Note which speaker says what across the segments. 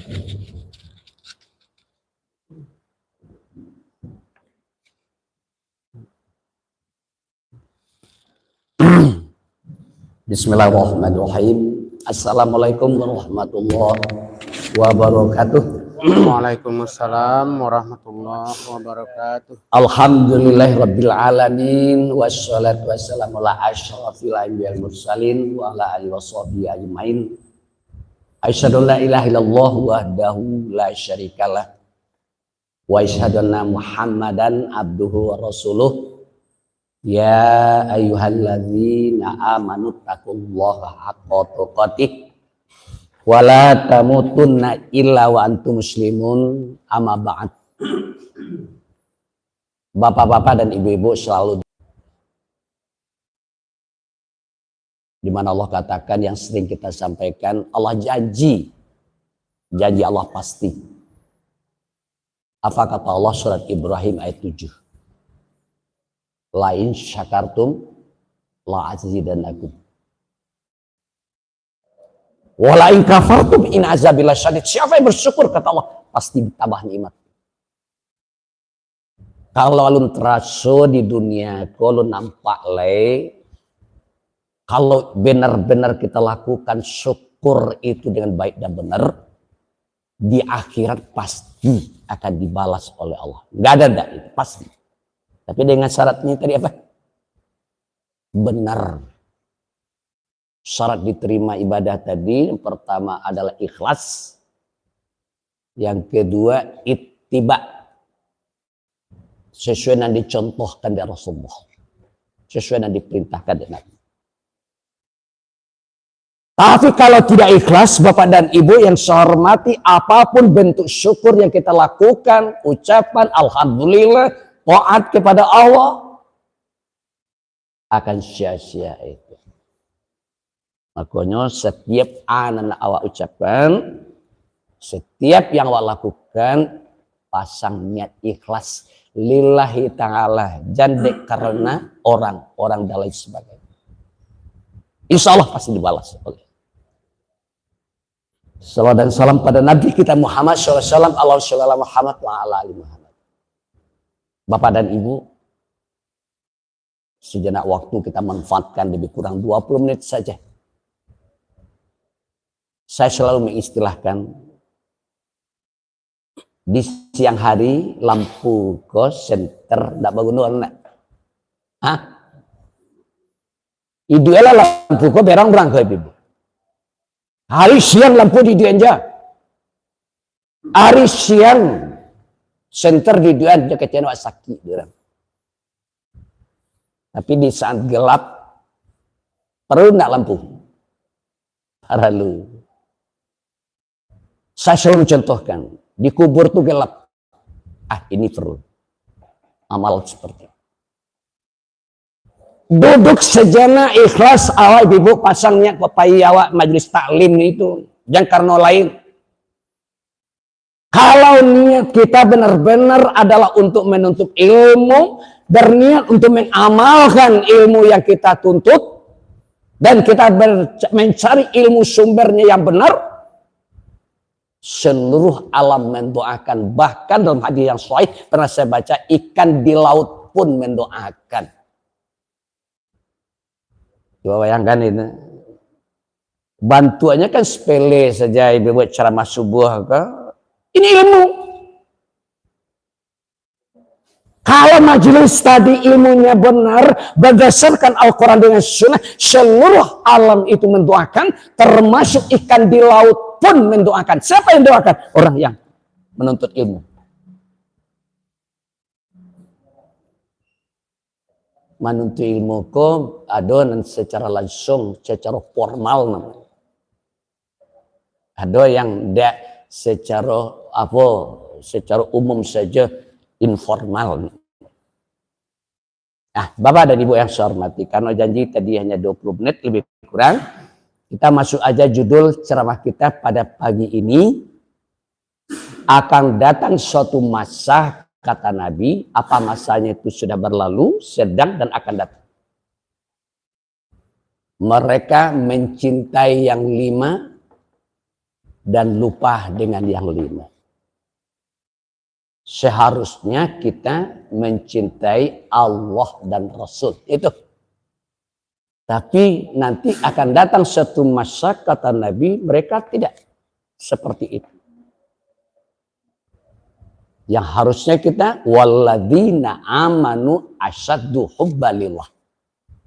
Speaker 1: Bismillahirrahmanirrahim. Assalamualaikum warahmatullahi wabarakatuh.
Speaker 2: Waalaikumsalam warahmatullahi wabarakatuh.
Speaker 1: Alhamdulillahirabbil alamin wassalatu wassalamu ala asyrafil anbiya'i wal mursalin wa ala alihi washabihi ajmain. Asyhadu an la ilaha illallah wahdahu la syarikalah wa asyhadu anna Muhammadan abduhu wa rasuluh. Ya ayyuhalladzina amanu taqullaha haqqa tuqatih wa la tamutunna illa wa antum muslimun. Amma ba'd. Bapak-bapak dan ibu-ibu selalu di mana Allah katakan yang sering kita sampaikan, Allah janji Allah pasti. Apa kata Allah surat Ibrahim ayat 7? Lain syakartum la azidannakum wa la in kafartum in azabillah syadid. Siapa yang bersyukur kata Allah pasti ditambah nikmat. Kalau alun teraso di dunia kalau nampak kalau benar-benar kita lakukan syukur itu dengan baik dan benar, di akhirat pasti akan dibalas oleh Allah. Nggak ada itu pasti. Tapi dengan syaratnya tadi apa? Benar. Syarat diterima ibadah tadi yang pertama adalah ikhlas. Yang kedua ittiba. Sesuai yang dicontohkan dari Rasulullah. Sesuai yang diperintahkan dari Nabi. Tapi kalau tidak ikhlas, Bapak dan Ibu yang saya hormati, apapun bentuk syukur yang kita lakukan, ucapan alhamdulillah, taat kepada Allah, akan sia-sia itu. Makanya setiap anak awak ucapan, setiap yang awak lakukan, pasang niat ikhlas lillahi ta'ala, jandek karena orang dan lain sebagainya. Insya Allah pasti dibalas oleh. Salawat dan salam pada Nabi kita Muhammad SAW, Allah SWT Muhammad wa ala ali Muhammad. Bapak dan Ibu, sejenak waktu kita manfaatkan lebih kurang 20 menit saja. Saya selalu mengistilahkan di siang hari lampu kos center tidak bagus nak. Hah? Idealnya lampu kos berang-berang ke Ibu. Hari siang lampu di dianja. Hari siang center di dianja kecil sakit orang. Tapi di saat gelap perlu nak lampu. Perlu. Saya selalu contohkan di kubur tuh gelap. Ini perlu amal seperti itu. Duduk sejenak ikhlas awak ibu pasangnya kepai awak majelis taklim itu jangan karena lain. Kalau niat kita benar-benar adalah untuk menuntut ilmu, berniat untuk mengamalkan ilmu yang kita tuntut dan kita mencari ilmu sumbernya yang benar, seluruh alam mendoakan. Bahkan dalam hadis yang sahih pernah saya baca, ikan di laut pun mendoakan. Coba bayangkan itu. Bantuannya kan sepele saja, ibu buat ceramah subuh ke. Ini ilmu. Kalau majelis tadi ilmunya benar berdasarkan Al-Quran dengan Sunnah, seluruh alam itu mendoakan, termasuk ikan di laut pun mendoakan. Siapa yang doakan? Orang yang menuntut ilmu. Menuntut ilmu ko ada secara langsung, secara formal namanya. Ada yang tidak secara umum saja, informal. Bapak dan Ibu yang saya hormati, karena janji tadi hanya 20 menit lebih kurang, kita masuk aja judul ceramah kita pada pagi ini. Akan datang suatu masa, kata Nabi, apa masanya itu sudah berlalu, sedang dan akan datang. Mereka mencintai yang 5, dan lupa dengan yang 5. Seharusnya kita mencintai Allah dan Rasul. Itu. Tapi nanti akan datang suatu masa, kata Nabi, mereka tidak seperti itu. Yang harusnya kita, walladzina amanu asyaddu hubbalillah.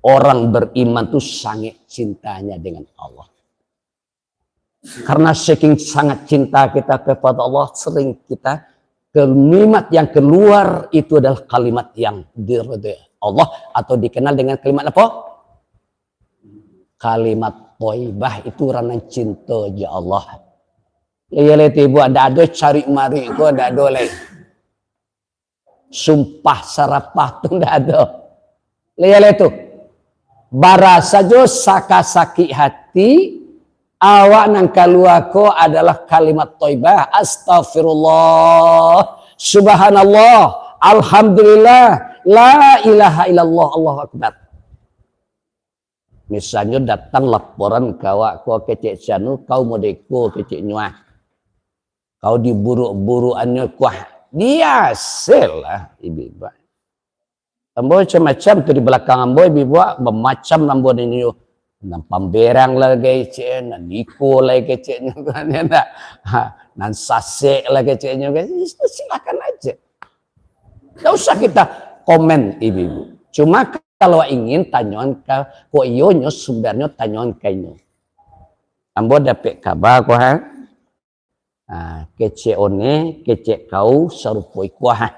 Speaker 1: Orang beriman itu sangat cintanya dengan Allah. Karena saking sangat cinta kita kepada Allah, sering kita kalimat yang keluar itu adalah kalimat yang diridhai Allah, atau dikenal dengan kalimat apa? Kalimat thayyibah. Itu karena cinta ya Allah. Ya ibu ada cari mari ko ada le. Sumpah sarapah tu ndak ada. Lihat itu. Bara saja sakasaki hati awak nang kaluako adalah kalimat thayyibah. Astagfirullah, subhanallah, alhamdulillah, la ilaha illallah, Allahu akbar. Misalnya datang laporan kawak ko kecek sanu, kau modeko kecek nyuah. Kau diburu-buruannya kuah. Dia hasil lah ibu-ibu. Ambo macam-macam tu di belakang ambo ibu-ibu memacam ambo ini. Nan pamberang lagi cek, nan niko lagi ceknya kan ya nak, nan sase lagi ceknya kan, silakan aja. Tidak usah kita komen ibu-ibu. Cuma kalau ingin tanyakan ke ko iyonyo sumbernya tanyakan kainyo. Ambo dapat kabar ko ha. Kecek one, kecek kau sarupoi kuah.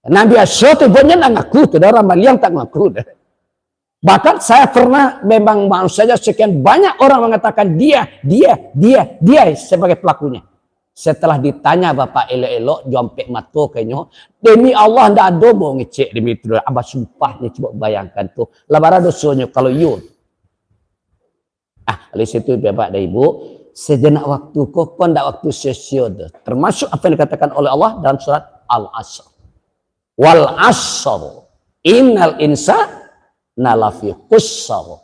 Speaker 1: Nah biasa tu banyak nak ngaku tu, orang Maliang tak ngaku dah. Bahkan saya pernah memang mau saja sekian banyak orang mengatakan dia sebagai pelakunya. Setelah ditanya bapak elok-elok jompek mato kayaknya, demi Allah ndak ada mau ngecek demi itu. Abah sumpah ni coba bayangkan tu. Labara dosanya kalau yun. Oleh situ bapak dan ibu, sejenak waktu kok ndak waktu sesiode. Termasuk apa yang dikatakan oleh Allah dalam surat Al-Asr. Wal asr innal insana nalafi khusr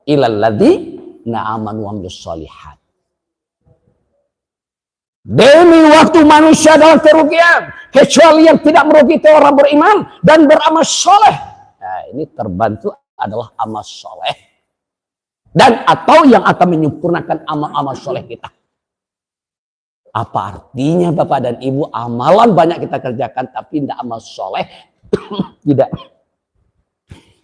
Speaker 1: ilal ladzina amanu wa amilus shalihat. Demi waktu manusia dalam kerugian kecuali yang tidak merugi itu orang beriman dan beramal soleh. Nah, ini terbantu adalah amal soleh dan atau yang akan menyempurnakan amal-amal soleh kita. Apa artinya Bapak dan Ibu, amalan banyak kita kerjakan tapi tidak amal soleh, tidak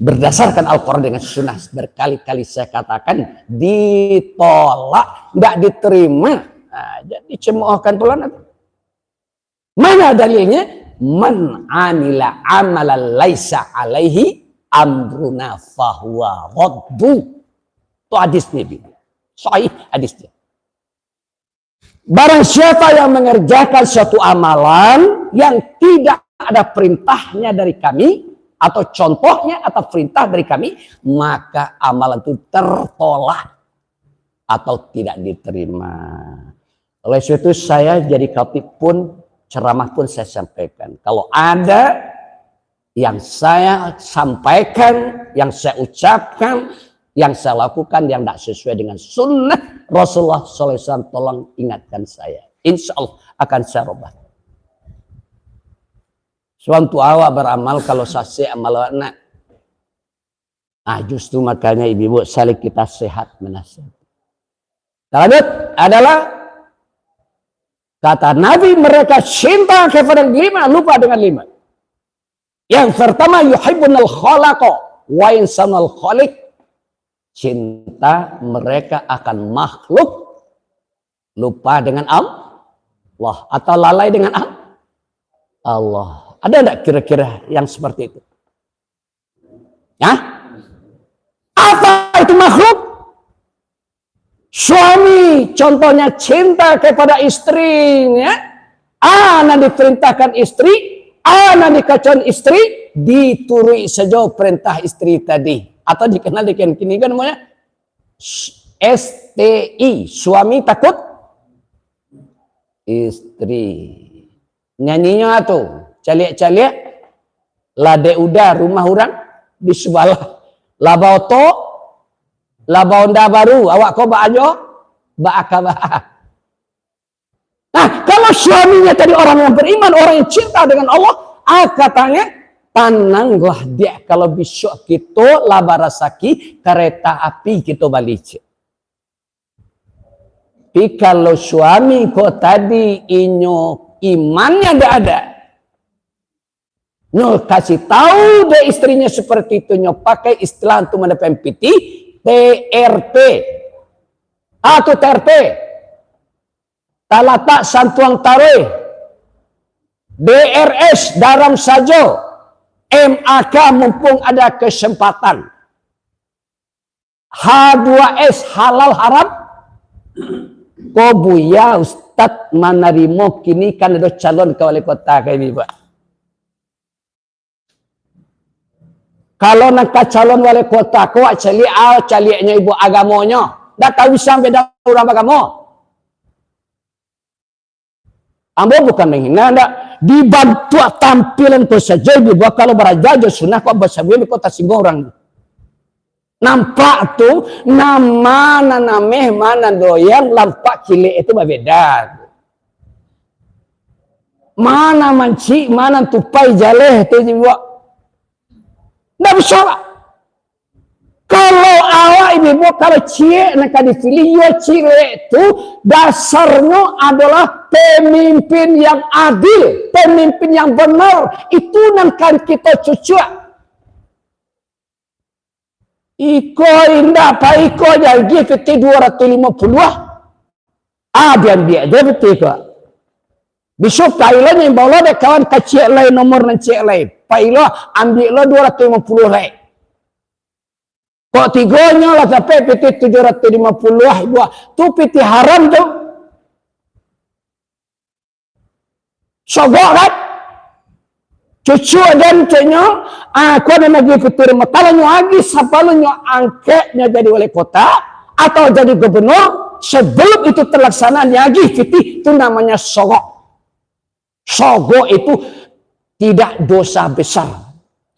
Speaker 1: berdasarkan Al-Quran dengan sunnah. Berkali-kali saya katakan ditolak, tidak diterima. Nah, jadi cemoohkan pula nanti. Mana dalilnya? Man amila amalan laisa alaihi amruna fahuwa raddu. Itu hadisnya. Sahih hadisnya. Barang siapa yang mengerjakan suatu amalan yang tidak ada perintahnya dari kami, atau contohnya atau perintah dari kami, maka amalan itu tertolak atau tidak diterima. Oleh itu saya jadi khatib pun, ceramah pun saya sampaikan. Kalau ada yang saya sampaikan, yang saya ucapkan, yang saya lakukan yang tidak sesuai dengan sunnah Rasulullah SAW, tolong ingatkan saya. Insya Allah akan saya rubah. Suatu awak beramal kalau sase amal anak. Justru makanya ibu-ibu saling kita sehat menasihat. Lanjut adalah kata Nabi, mereka cinta kepada 5, lupa dengan 5. Yang pertama yuhibbunal khalaqa wa insanal khaliq. Cinta mereka akan makhluk, lupa dengan Allah atau lalai dengan Allah. Ada enggak kira-kira yang seperti itu? Ya? Apa itu makhluk? Suami contohnya cinta kepada istrinya, anak diperintahkan istri, anak dikacaukan istri, diturui sejauh perintah istri tadi. Atau dikenal dengan kini kan namanya STI, suami takut istri. Nyanyinya tuh caliak-caliak lade udah rumah orang di sebelah labau to labau nda baru awak ko ba ajo ba'akabah. Nah, kalau suaminya tadi orang yang beriman, orang yang cinta dengan Allah, katanya, tananglah dia kalau besok kita labarasaki kereta api kita balik. Tapi kalau suami kau tadi inyo imannya tidak ada, nyo kasih tahu dia istrinya seperti itu, nyo pakai istilah untuk mendapat MPT, TRP atau TRP, talata santuang taruh, DRS dalam saja, MAK mumpung ada kesempatan, H2S halal haram, kobu ya Ustadz manarimo kini kan ada calon ke wali kota kayak ini Pak. Kalau nak calon wali kota kau calinya ibu agamonya, dah tahu sampai dah orang agama. Ambo bukan menghina, ndak dibantu tampilan kau saja ibu. Kalau beraja sunnah kau bersabar kau tersinggung orang. Nampak tuh nama nameh mana doyan lampak cilik itu berbeda. Mana manci, mana tupai jaleh itu ibu. Ndak bisa. Kalau awak ibu kalau cilik nak dipilih ya cilik itu dasarnya adalah pemimpin yang adil, pemimpin yang benar. Itu nanti kita cucu. Iko indah apa iko lagi peti 250. Dia betul kok. Besok Pailo yang bawa deh kawan kecil lain nomor cek lain. Pailo ambil lo 250 lain. Kok tiganya lah sampai peti 750 ibu. Tu peti haram tu. Sogok kan? Cucu dan ceknya, aku ada lagi fitur. Kalau nyo lagi, siapa nyo angketnya jadi wali kota atau jadi gubernur, sebelum itu terlaksana lagi fitur itu namanya sogok. Sogok itu tidak dosa besar.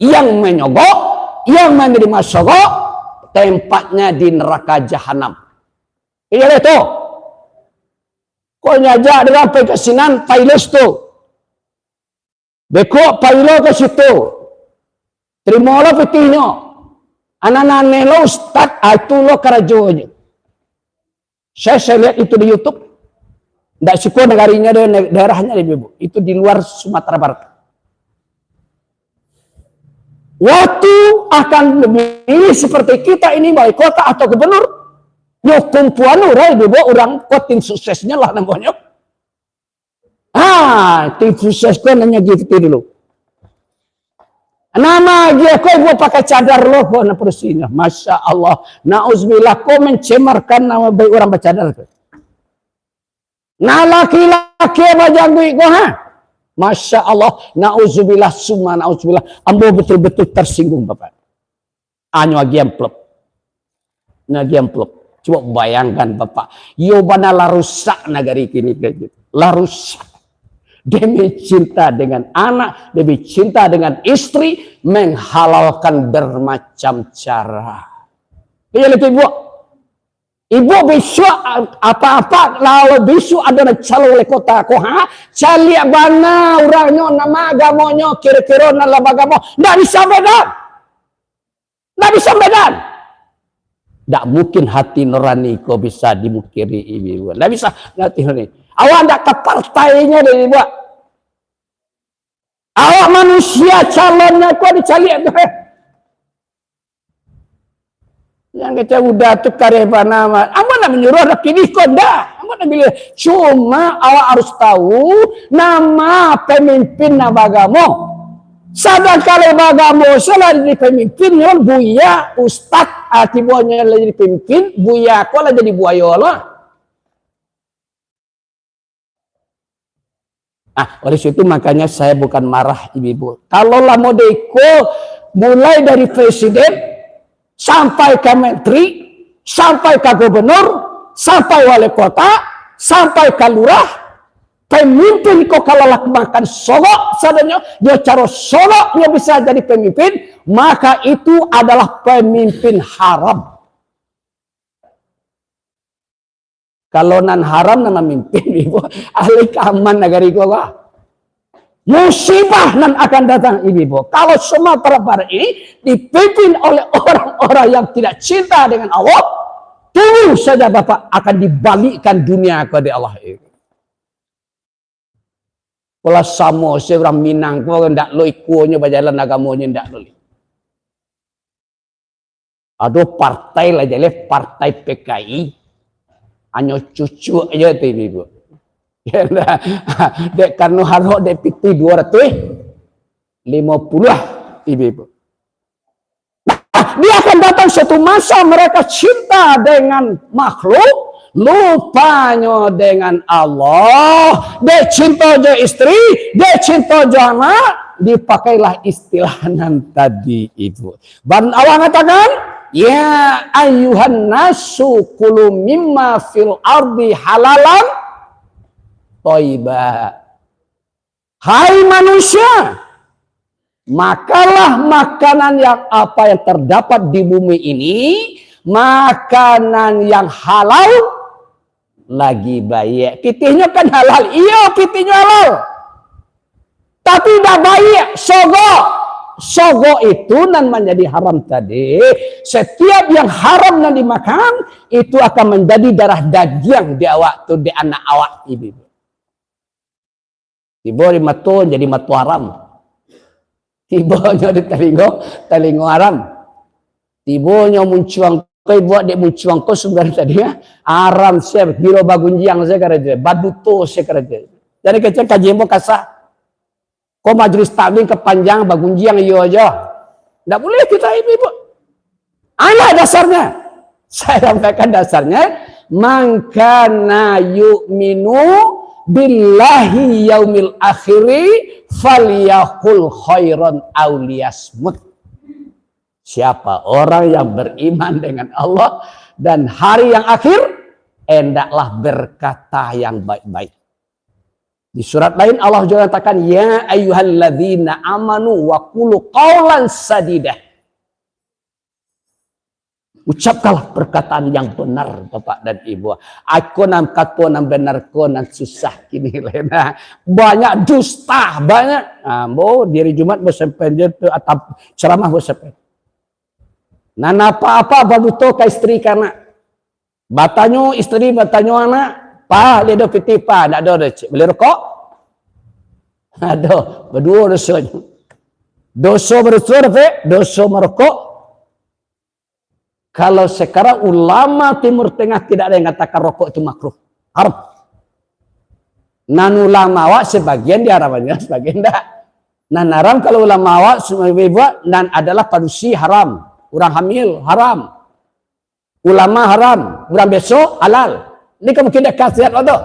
Speaker 1: Yang menyogok, yang menerima sogok, tempatnya di neraka jahanam. Iya itu. Kau nyajak dengan pekasinan Pailos tu. Beko Pailo ke situ. Terima lo petinya. Anak-anak lo Ustaz, itu lo kerajonya. Saya lihat itu di YouTube. Tidak suka negarinya daerahnya ibu. Itu di luar Sumatera Barat. Waktu akan memilih seperti kita ini wali kota atau gubernur. Yo kumpulan orang kotin suksesnya lah namanya. Tim sukses kau nanya gitu dulu. Nama dia kau gua pakai cadar lo kau na persinya. Masya Allah. Nauzubillah kau mencemarkan nama baik orang bercadar. Nah laki-laki bajangui kau ha. Masya Allah. Nauzubillah summa nauzubillah. Ambo betul-betul tersinggung Bapak. Anyo lagi amplop. Lagi amplop. Coba bayangkan Bapak. Yo bana la rusak negari kini kayak gitu. La rusak. Demi cinta dengan anak, demi cinta dengan istri, menghalalkan bermacam cara. Iya lebih ibu. Ibu besok apa-apa, lalu besok ada calon wali kota koha, cari bana orangnya, nama agamonya, kira-kira nama agamo, nggak bisa bedan. Nggak bisa bedan. Nggak mungkin hati nurani kau bisa dimukiri ibu. Nggak bisa hati nurani. Awak tidak ke partainya dari ibu. Awak manusia calonnya kau dicari. Yang kita udah tukar nama. Aman menyuruh ada kini kau dah. Aman bilang cuma awak harus tahu nama pemimpin nabagamo. Sadar kalau bagamo selalu jadi pemimpin, buya ustad atibuannya jadi pemimpin, buya kau lah jadi buayola. Oleh situ makanya saya bukan marah ibu-ibu. Kalau lah modeko mulai dari presiden sampai ke menteri, sampai ke gubernur, sampai wali kota, sampai ke lurah, pemimpin kok kalau makan sogok sadanya dia cara sogok dia bisa jadi pemimpin, maka itu adalah pemimpin haram. Kalau nan haram nan memimpin ibu, ahli keaman negari gua. Musibah nan akan datang ibu. Kalau Sumatera Barat ini dipimpin oleh orang-orang yang tidak cinta dengan Allah, tunggu saja Bapak akan dibalikkan dunia kepada Allah itu. Kalau sama seorang Minang kau ndak lo ikunya berjalan agamanya ndak lo. Aduh partai lah jadi partai PKI hanya cucu aja tu ibu. Dek karena harus dek piti 250 ibu. Dia akan datang suatu masa mereka cinta dengan makhluk, lupanya dengan Allah. Dia cinta je istri, dia cinta je anak. Dipakailah istilah nan tadi ibu. Dan Allah mengatakan, ya ayuhan nasu kulu mimma fil ardi halalan thayyibah. Hai manusia, makalah makanan yang apa yang terdapat di bumi ini, makanan yang halal lagi baik. Pitihnya kan halal, iya pitihnya halal. Tapi tidak baik, sogo itu nan menjadi haram tadi. Setiap yang haram nan dimakan itu akan menjadi darah daging di awak tu di anak awak ibu. Tiba di matu jadi matu haram. Tibanya di telingo haram. Tibanya muncuang kau buat dek muncuang kau sebenarnya tadi ya. Haram siap biro bagunjiang saya kerja, baduto saya kerja. Jadi kecil kajian mau kasah. Kau majelis taklim kepanjang bagunjiang iyo aja. Tidak boleh kita ibu. Ana dasarnya. Saya sampaikan dasarnya. Mangkana yu'minu billahi yaumil akhiri falyakul khairan awliyasmut. Siapa orang yang beriman dengan Allah dan hari yang akhir, hendaklah berkata yang baik-baik. Di surat lain Allah juga katakan, ya ayyuhalladzina amanu wa qulu qawlan sadidah. Ucapkanlah perkataan yang benar Bapak dan Ibu. Aku nam kata nam benar ko nam susah kini lena. Banyak dusta, banyak. Bo diri Jumat bersempen je tu atau ceramah bersempen. Nan apa-apa baru to ke istri karena batanyo istri batanyo anak. Pa, dia ada piti pa, tak ada beli rokok. Ada, berdua dosanya. Dosa berdosa, dosa merokok. Kalau sekarang ulama Timur Tengah tidak ada yang katakan rokok itu makruh, haram. Nan ulama awak sebagian diharamnya, sebagian tidak. Nan haram kalau ulama awak sebagian buat nan adalah padusi haram, orang hamil haram, ulama haram, orang besok halal. Ini kamu tidak khasiat itu.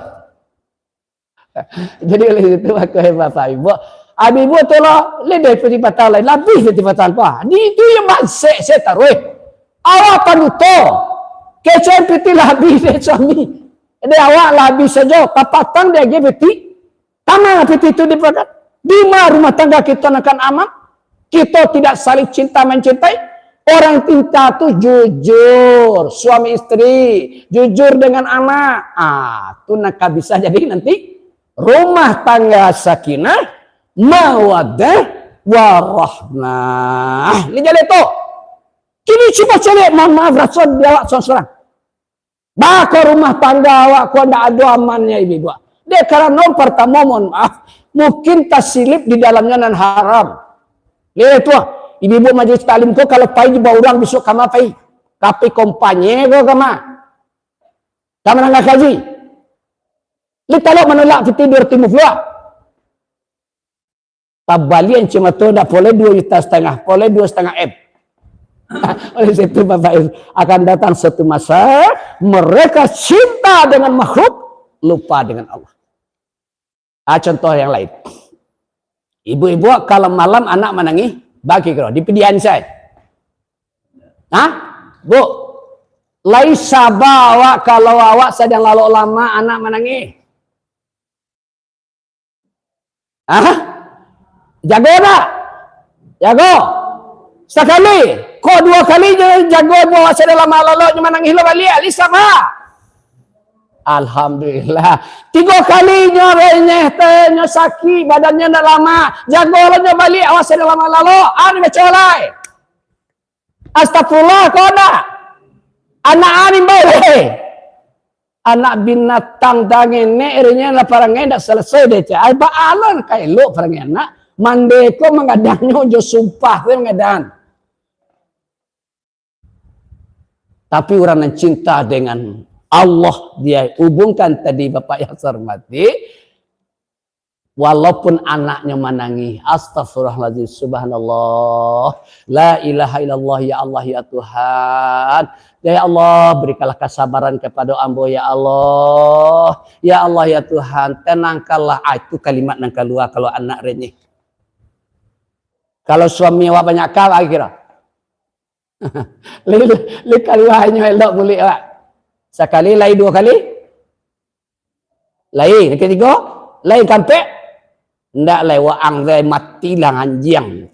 Speaker 1: Jadi oleh itu aku Bapak Ibu, abi ibu tu lah lebih pertibatan lain, lebih pertibatan apa? Di itu yang masih saya taruh. Awak panuto, kecen piti lebih dari suami. Jadi awak lebih saja, papatang dia piti, tanah piti itu dipakai. Di mana rumah tangga kita akan aman? Kita tidak saling cinta mencintai. Orang cinta itu jujur, suami istri, jujur dengan anak. Itu nak bisa jadi nanti rumah tangga sakinah, mawaddah, warahmah. Ini jadi itu. Kini coba cari, mohon maaf, rasul biawak seorang. Baka rumah tangga awak kau tidak ada amannya ibu. Dia karena pertama mohon maaf, mungkin tersilip di dalamnya nan haram. Lihat itu. Ibu-ibu majelis taklim ko kalau pai bawa orang besok kama pai. Kapi kompanye ko kama. Kama nang kaji. Li kalau menolak tidur timur luar. Tabalian cuma tu dah boleh 2,5 juta, boleh 2,5 M. Oleh itu Bapak Ibu akan datang satu masa mereka cinta dengan makhluk, lupa dengan Allah. Contoh yang lain. Ibu-ibu kalau malam anak menangis bagi kau di pedian saya. Bu, laisa bawa kalau awak sedang lalu lama anak menangis. Jago tak? Jago. Sekali, kau 2 kali jago bawa sedang lama lalu menangis lo balik, lisa ma. Alhamdulillah. 3 kalinya renyeh tehnya sakit, badannya nak lama. Jagolanya balik awas ada lama lalu. Ani becolai. Astagfirullah kau nak. Anak ani boleh. Anak binatang tangan ne erinya la parangai dak selesai deh. Ai ba alon kai lo parangai nak. Mandeko mengadangnya jo sumpah we mengadan. Tapi orang yang cinta dengan Allah dia hubungkan tadi Bapak yang saya hormati, walaupun anaknya menangis, astagfirullahaladzim, subhanallah, la ilaha illallah, ya Allah ya Tuhan, ya Allah berikanlah kesabaran kepada ambo ya Allah ya Tuhan, tenangkanlah. Itu kalimat yang keluar kalau anak renyih. Kalau suami awak banyak kalah kira, li keluarnya elok mulik awak. Sekali, lain 2 kali. Lain, ketiga. Lain kampek. Ndak lain waang zai mati lang anjing.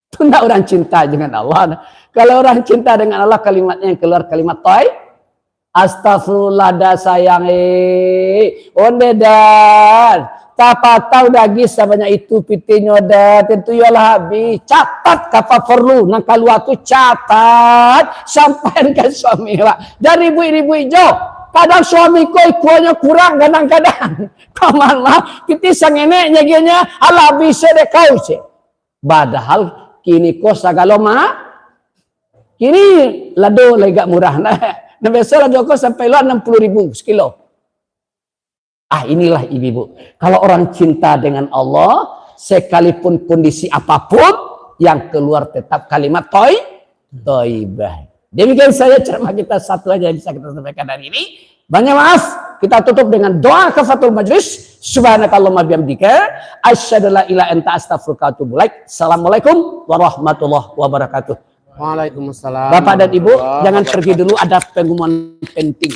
Speaker 1: Itu ndak orang cinta dengan Allah. Kalau orang cinta dengan Allah, kalimatnya yang keluar kalimat toy. Astagfirullah dah sayang. Onde dan. Tapa tahu dagi sebanyak itu pitinya dah. Tentu ialah habis. Catat kapal perlu. Nang kalau aku catat. Sampai ke suami. Dari ibu-ibu hijau. Kadang suami kau ikuannya kurang kadang-kadang. Kau mana. Kita sang neneknya gini. Alah bisa deh kau sih. Padahal kini kau sagalo mah. Kini lado lagi murah. Nah biasa lah Joko sampai luar 60.000 sekilo. Inilah ibu-ibu. Kalau orang cinta dengan Allah, sekalipun kondisi apapun, yang keluar tetap kalimat thayyibah. Demikian saja ceramah kita, satu aja yang bisa kita sampaikan hari ini. Banyak maaf, kita tutup dengan doa kafatul majlis. Subhanakallahumma bihamdika, asyhadu an la ilaha illa anta astaghfiruka wa atubu ilaik. Assalamualaikum warahmatullahi wabarakatuh.
Speaker 2: Waalaikumsalam.
Speaker 1: Bapak dan Ibu, jangan pergi dulu, ada pengumuman penting.